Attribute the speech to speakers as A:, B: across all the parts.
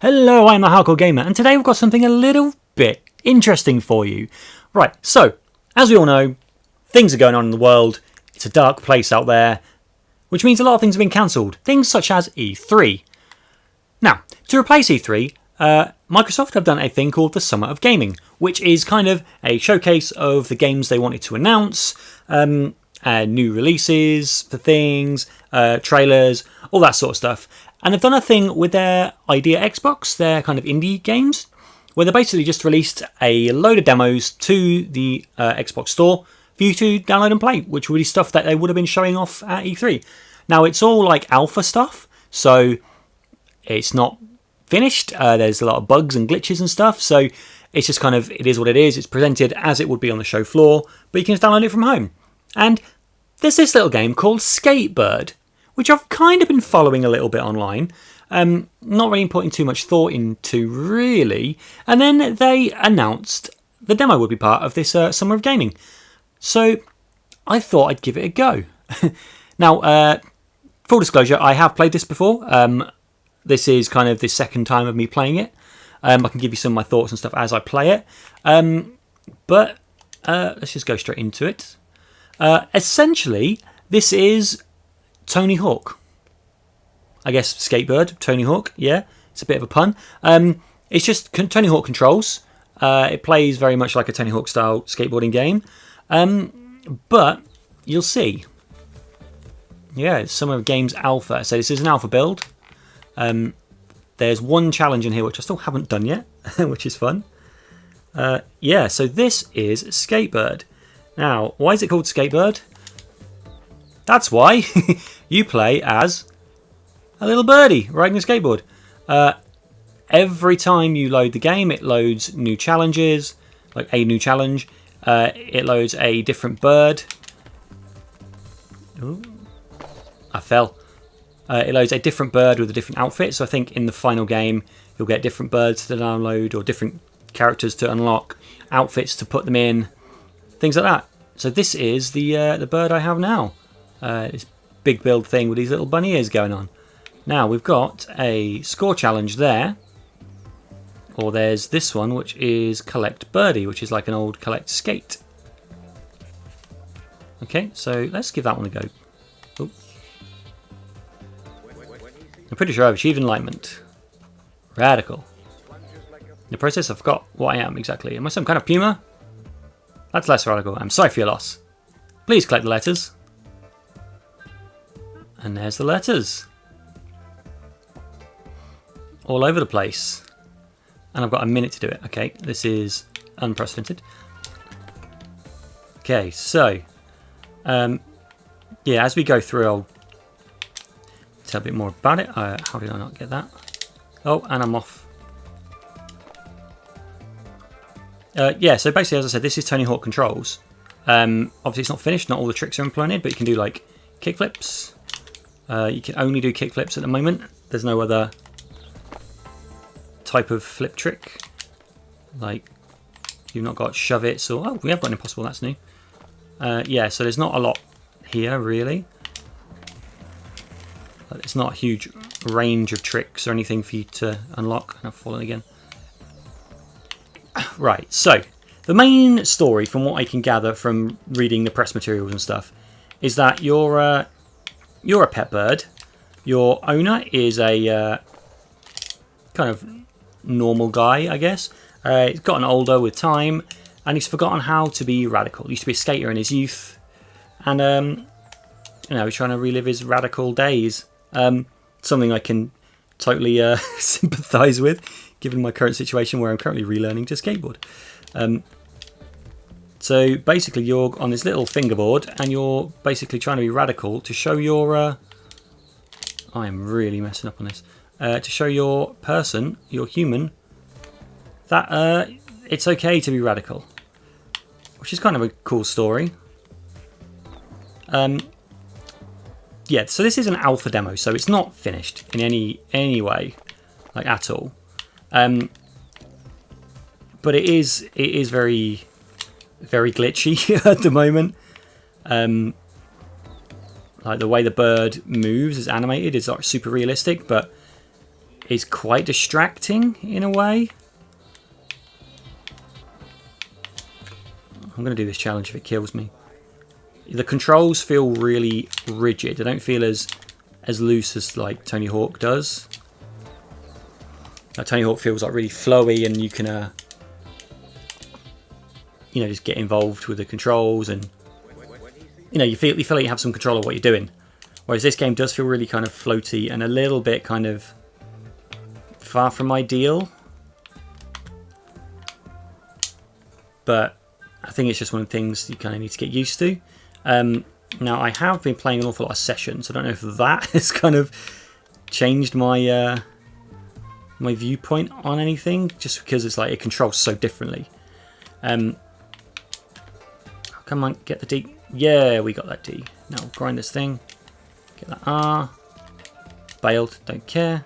A: Hello, I'm the Hardcore Gamer, and today we've got something a little bit interesting for you. Right, so, as we all know, things are going on in the world. It's a dark place out there, which means a lot of things have been cancelled. Things such as E3. Now, to replace E3, Microsoft have done a thing called the Summer of Gaming, which is kind of a showcase of the games they wanted to announce, new releases for things, trailers, all that sort of stuff. And they've done a thing with their Idea Xbox, their kind of indie games, where they basically just released a load of demos to the Xbox store for you to download and play, which would be stuff that they would have been showing off at E3. Now, it's all like alpha stuff, so it's not finished. There's a lot of bugs and glitches and stuff, so it's just kind of, it is what it is. It's presented as it would be on the show floor, but you can just download it from home. And there's this little game called SkateBIRD, which I've kind of been following a little bit online. Not really putting too much thought into, really. And then they announced the demo would be part of this Summer of Gaming. So I thought I'd give it a go. Now, full disclosure, I have played this before. This is kind of the second time of me playing it. I can give you some of my thoughts and stuff as I play it. But let's just go straight into it. Essentially, this is Tony Hawk. I guess SkateBIRD, Tony Hawk, yeah. It's a bit of a pun. It's just Tony Hawk controls. It plays very much like a Tony Hawk style skateboarding game. But you'll see. Yeah, it's Summer of Games Alpha. So this is an alpha build. There's one challenge in here which I still haven't done yet, which is fun. Yeah, so this is SkateBIRD. Now, why is it called SkateBIRD? That's why you play as a little birdie riding a skateboard. Every time you load the game, it loads new challenges, like a new challenge. It loads a different bird. Ooh, I fell. It loads a different bird with a different outfit. So I think in the final game, you'll get different birds to download or different characters to unlock, outfits to put them in, things like that. So this is the bird I have now. This big build thing with these little bunny ears going on. Now we've got a score challenge there. Or there's this one, which is Collect Birdie, which is like an old Collect Skate. Okay, so let's give that one a go. Oh. I'm pretty sure I've achieved enlightenment. Radical. In the process, I forgot what I am exactly. Am I some kind of puma? That's less radical. I'm sorry for your loss. Please collect the letters. And there's the letters. All over the place. And I've got a minute to do it. Okay, this is unprecedented. Okay, so yeah, as we go through, I'll tell a bit more about it. How did I not get that? Oh, and I'm off. Yeah, so basically, as I said, this is Tony Hawk controls. Obviously, it's not finished. Not all the tricks are implemented, but you can do like kickflips. You can only do kickflips at the moment. There's no other type of flip trick. Like, you've not got shove its or... Oh, we have got an impossible, that's new. Yeah, so there's not a lot here, really. It's not a huge range of tricks or anything for you to unlock. And I've fallen again. Right, so the main story, from what I can gather from reading the press materials and stuff, is that you're a pet bird. Your owner is a kind of normal guy, I guess. He's gotten older with time, and he's forgotten how to be radical. He used to be a skater in his youth, and you know, he's trying to relive his radical days. Something I can totally sympathise with, given my current situation where I'm currently relearning to skateboard. So basically, you're on this little fingerboard, and you're basically trying to be radical to show your... I am really messing up on this. To show your person, your human, that it's okay to be radical. Which is kind of a cool story. Yeah, so this is an alpha demo, so it's not finished in any way, like at all. But it is very, very glitchy at the moment. Like the way the bird moves is animated, is like super realistic, but is quite distracting in a way. I'm going to do this challenge if it kills me. The controls feel really rigid. They don't feel as loose as like Tony Hawk does. Like, Tony Hawk feels like really flowy, and you can you know, just get involved with the controls, and you know, you feel like you have some control of what you're doing. Whereas this game does feel really kind of floaty and a little bit kind of far from ideal. But I think it's just one of the things you kind of need to get used to. Now, I have been playing an awful lot of sessions. I don't know if that has kind of changed my my viewpoint on anything, just because it's like it controls so differently. Come on, get the D. Yeah, we got that D. Now grind this thing. Get that R. Bailed, don't care.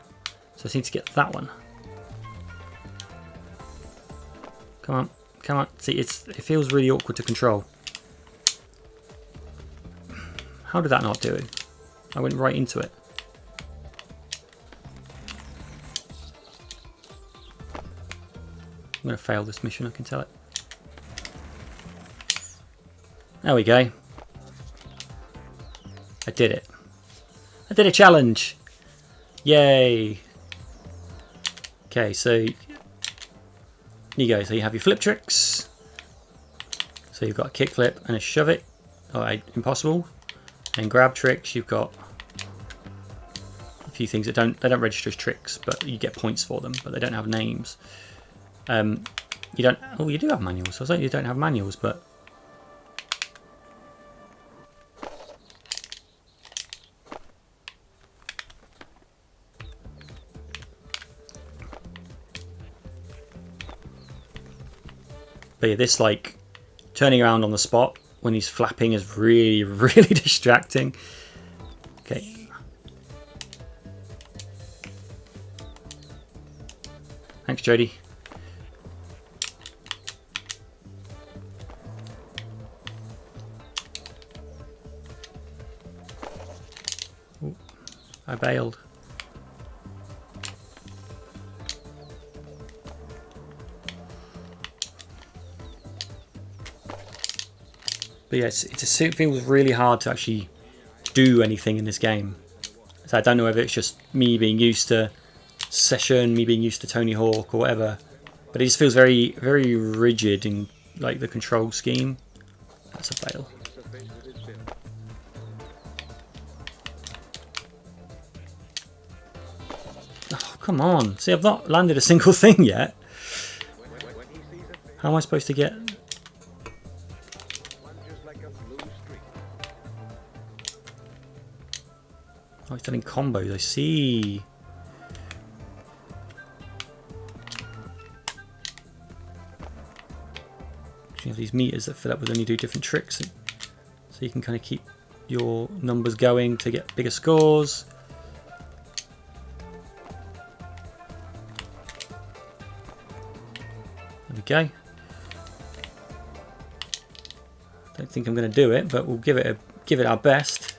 A: So I just need to get that one. Come on, come on. See, it feels really awkward to control. How did that not do it? I went right into it. I'm going to fail this mission, I can tell it. There we go. I did it. I did a challenge. Yay. Okay, so here you go. So you have your flip tricks. So you've got a kickflip and a shove it. Alright, impossible. And grab tricks, you've got a few things that they don't register as tricks, but you get points for them, but they don't have names. You don't. Oh, you do have manuals. I was like, you don't have manuals, but yeah, this like turning around on the spot when he's flapping is really, really distracting. Okay. Thanks, Jody. Ooh, I bailed. But yeah, it feels really hard to actually do anything in this game. So I don't know whether it's just me being used to Session, me being used to Tony Hawk or whatever. But it just feels very, very rigid in like the control scheme. That's a bail. Oh, come on. See, I've not landed a single thing yet. How am I supposed to get... Oh, it's done in combos, I see. You have these meters that fill up with when you do different tricks. So you can kind of keep your numbers going to get bigger scores. There we go. Don't think I'm going to do it, but we'll give it our best.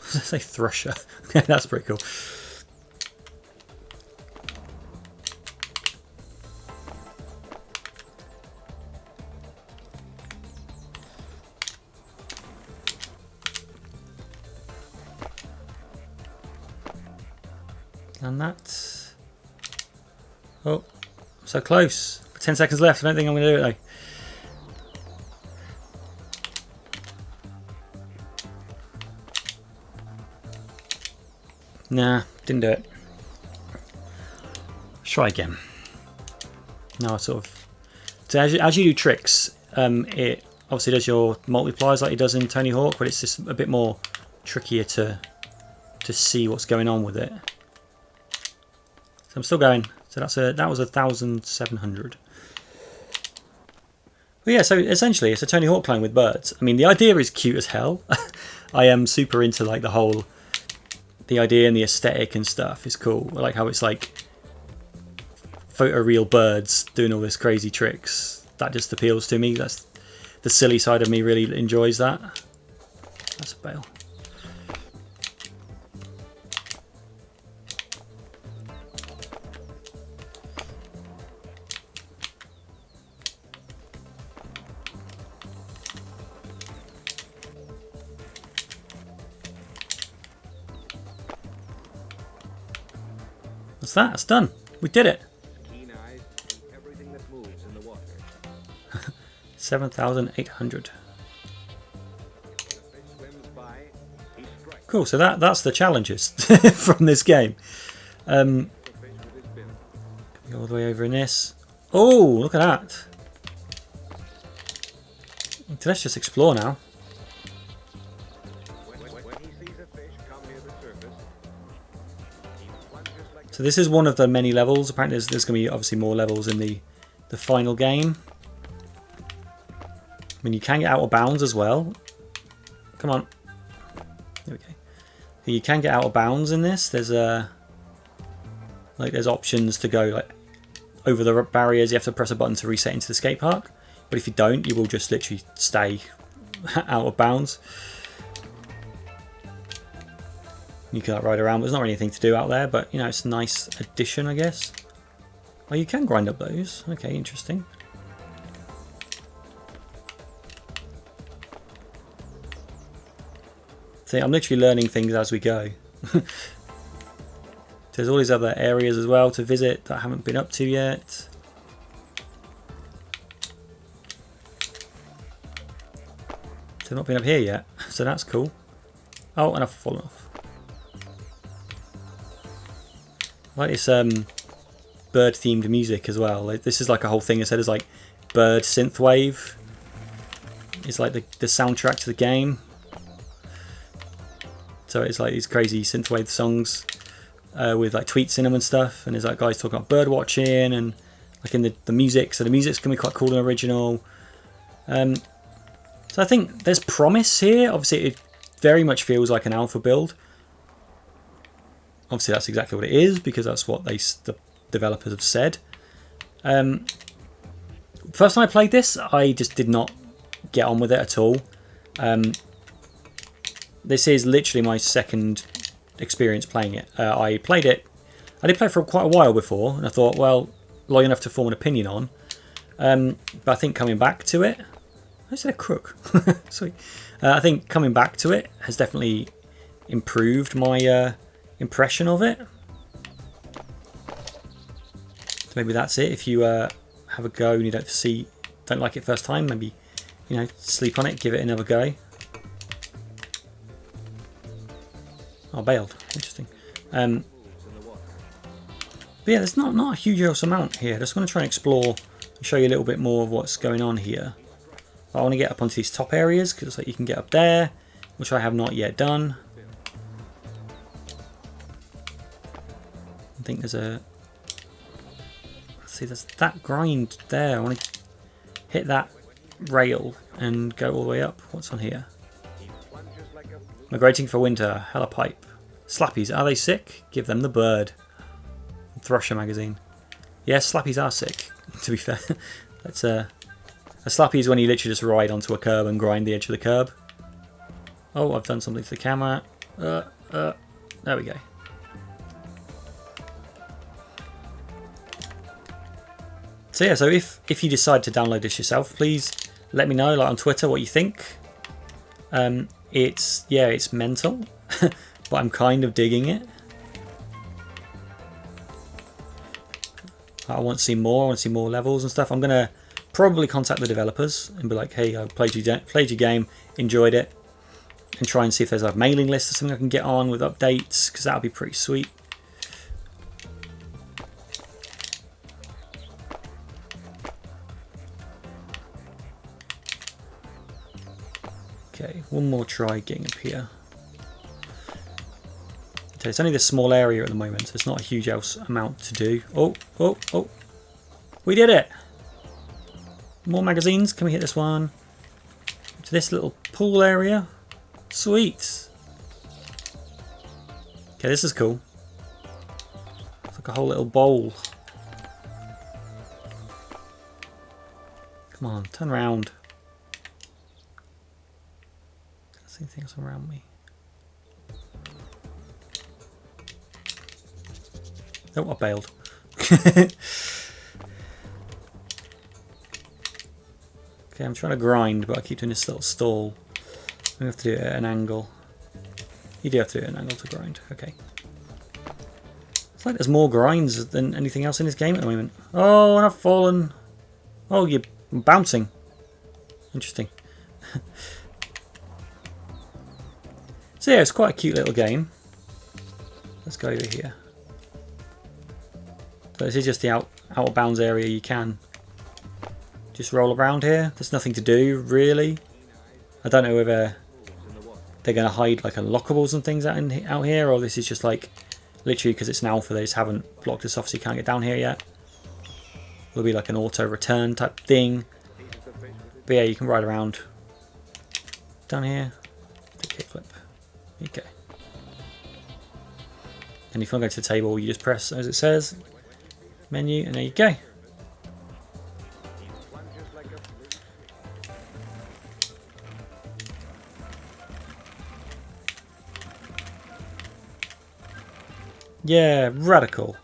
A: Say Thrusher. That's pretty cool. And that's... Oh, so close. 10 seconds left. I don't think I'm going to do it though. Nah, didn't do it. Let's try again. Now I sort of... So as you do tricks, it obviously does your multipliers like it does in Tony Hawk, but it's just a bit more trickier to see what's going on with it. So I'm still going. So that was 1,700. But yeah, so essentially it's a Tony Hawk clone with birds. I mean, the idea is cute as hell. I am super into like the idea and the aesthetic and stuff is cool. I like how it's like photoreal birds doing all this crazy tricks. That just appeals to me. That's the silly side of me really enjoys that. That's a bail. That's that. That's done. We did it. 7,800. Cool. So that's the challenges from this game. Go all the way over in this. Oh, look at that. So let's just explore now. So this is one of the many levels. Apparently there's going to be obviously more levels in the final game. I mean, you can get out of bounds as well. Come on. There we go. You can get out of bounds in this. There's there's options to go like over the barriers. You have to press a button to reset into the skate park. But if you don't, you will just literally stay out of bounds. You can ride around, but there's not really anything to do out there. But you know, it's a nice addition, I guess. Oh, you can grind up those. Okay, interesting. See, I'm literally learning things as we go. There's all these other areas as well to visit that I haven't been up to yet. So I've not been up here yet, so that's cool. Oh, and I've fallen off. I like this bird themed music as well. Like, this is like a whole thing. I said it's like bird synthwave. It's like the soundtrack to the game. So it's like these crazy synthwave songs with like tweets in them and stuff. And there's like guys talking about bird watching and like in the music. So the music's gonna be quite cool and original. So I think there's promise here. Obviously, it very much feels like an alpha build. Obviously, that's exactly what it is because that's what the developers have said. First time I played this, I just did not get on with it at all. This is literally my second experience playing it. I did play it for quite a while before, and I thought, well, long enough to form an opinion on. But I think coming back to it, I said a crook. Sweet. I think coming back to it has definitely improved my impression of it. So maybe that's it. If you have a go and you don't like it first time, maybe sleep on it, give it another go. Oh, bailed. Interesting. But yeah, there's not a huge else amount here. I just want to try and explore and show you a little bit more of what's going on here. I want to get up onto these top areas because it's like you can get up there, which I have not yet done. I think there's a... Let's see, there's that grind there. I want to hit that rail and go all the way up. What's on here? Migrating for winter. Hella pipe. Slappies. Are they sick? Give them the bird. Thrasher magazine. Yes, slappies are sick, to be fair. That's a slappy is when you literally just ride onto a curb and grind the edge of the curb. Oh, I've done something to the camera. There we go. So yeah, so if you decide to download this yourself, please let me know, like on Twitter, what you think. It's mental, but I'm kind of digging it. I want to see more. I want to see more levels and stuff. I'm gonna probably contact the developers and be like, hey, I played your game, enjoyed it, and try and see if there's a mailing list or something I can get on with updates, because that would be pretty sweet. Okay, one more try getting up here. Okay, it's only this small area at the moment, so it's not a huge amount to do. Oh! We did it! More magazines. Can we hit this one? To this little pool area. Sweet! Okay, this is cool. It's like a whole little bowl. Come on, turn around. Can't see anything else around me. Oh, I bailed. Okay, I'm trying to grind, but I keep doing this little stall. I have to do it at an angle. You do have to do it at an angle to grind. Okay. It's like there's more grinds than anything else in this game at the moment. Oh, and I've fallen. Oh, you're bouncing. Interesting. So yeah, it's quite a cute little game. Let's go over here. So this is just the out of bounds area. You can just roll around here. There's nothing to do really. I don't know whether they're going to hide like unlockables and things out here, or this is just like literally because it's an alpha they just haven't blocked us off so you can't get down here yet. There'll be like an auto return type thing. But yeah, you can ride around down here. Do a kickflip. Okay. And if you want to go to the table, you just press as it says, menu, and there you go. Yeah, radical.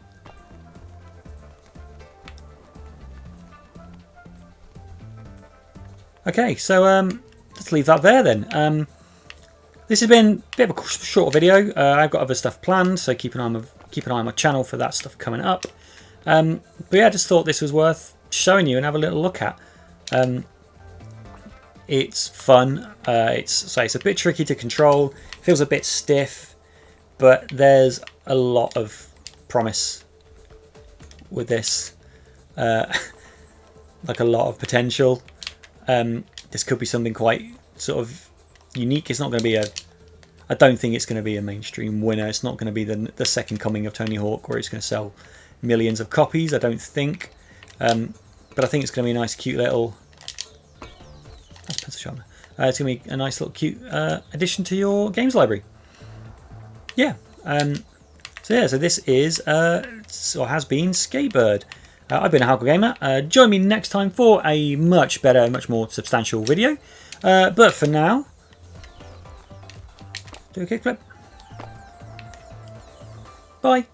A: Okay, so let's leave that there then. This has been a bit of a short video. I've got other stuff planned, so keep an eye on my channel for that stuff coming up. But yeah, I just thought this was worth showing you and have a little look at. It's fun. It's a bit tricky to control. Feels a bit stiff, but there's a lot of promise with this. Like a lot of potential. This could be something quite sort of unique. It's not going to be I don't think it's going to be a mainstream winner. It's not going to be the second coming of Tony Hawk where it's going to sell millions of copies. I don't think. But I think it's going to be a nice, cute little. That's pencil sharpener. It's going to be a nice little cute addition to your games library. Yeah. So yeah. So this is or has been SkateBIRD. I've been a hardcore gamer. Join me next time for a much better, much more substantial video. But for now, do a kickflip. Bye.